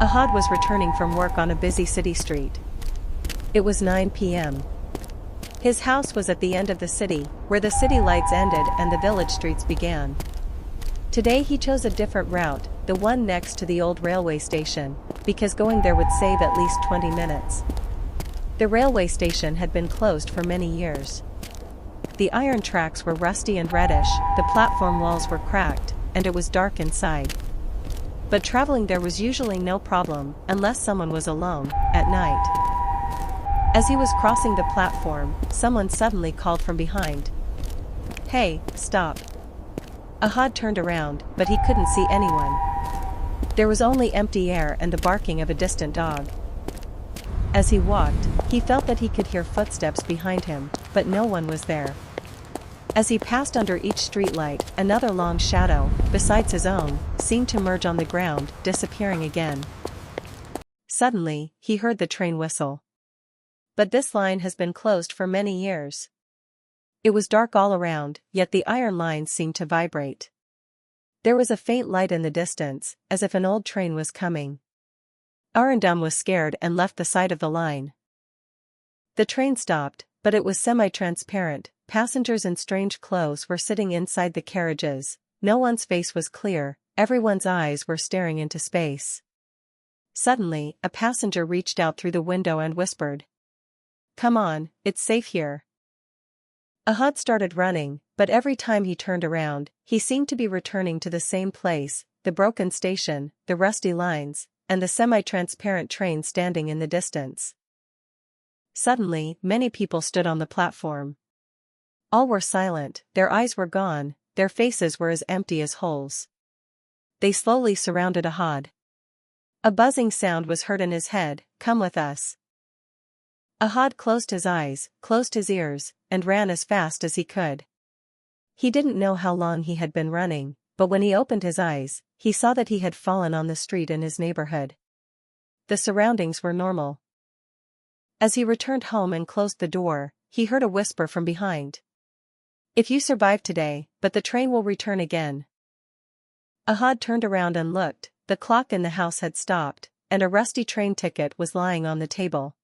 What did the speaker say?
Ahad was returning from work on a busy city street. It was 9 p.m. His house was at the end of the city, where the city lights ended and the village streets began. Today he chose a different route, the one next to the old railway station, because going there would save at least 20 minutes. The railway station had been closed for many years. The iron tracks were rusty and reddish, the platform walls were cracked, and it was dark inside. But traveling there was usually no problem, unless someone was alone, at night. As he was crossing the platform, someone suddenly called from behind. "Hey, stop." Ahad turned around, but he couldn't see anyone. There was only empty air and the barking of a distant dog. As he walked, he felt that he could hear footsteps behind him, but no one was there. As he passed under each streetlight, another long shadow, besides his own, seemed to merge on the ground, disappearing again. Suddenly, he heard the train whistle. But this line has been closed for many years. It was dark all around, yet the iron lines seemed to vibrate. There was a faint light in the distance, as if an old train was coming. Arundam was scared and left the side of the line. The train stopped, but it was semi-transparent. Passengers in strange clothes were sitting inside the carriages. No one's face was clear, everyone's eyes were staring into space. Suddenly, a passenger reached out through the window and whispered, "Come on, it's safe here." Ahad started running, but every time he turned around, he seemed to be returning to the same place, the broken station, the rusty lines, and the semi-transparent train standing in the distance. Suddenly, many people stood on the platform. All were silent, their eyes were gone, their faces were as empty as holes. They slowly surrounded Ahad. A buzzing sound was heard in his head, "Come with us." Ahad closed his eyes, closed his ears, and ran as fast as he could. He didn't know how long he had been running, but when he opened his eyes, he saw that he had fallen on the street in his neighborhood. The surroundings were normal. As he returned home and closed the door, he heard a whisper from behind. "If you survive today, but the train will return again." Ahad turned around and looked, the clock in the house had stopped, and a rusty train ticket was lying on the table.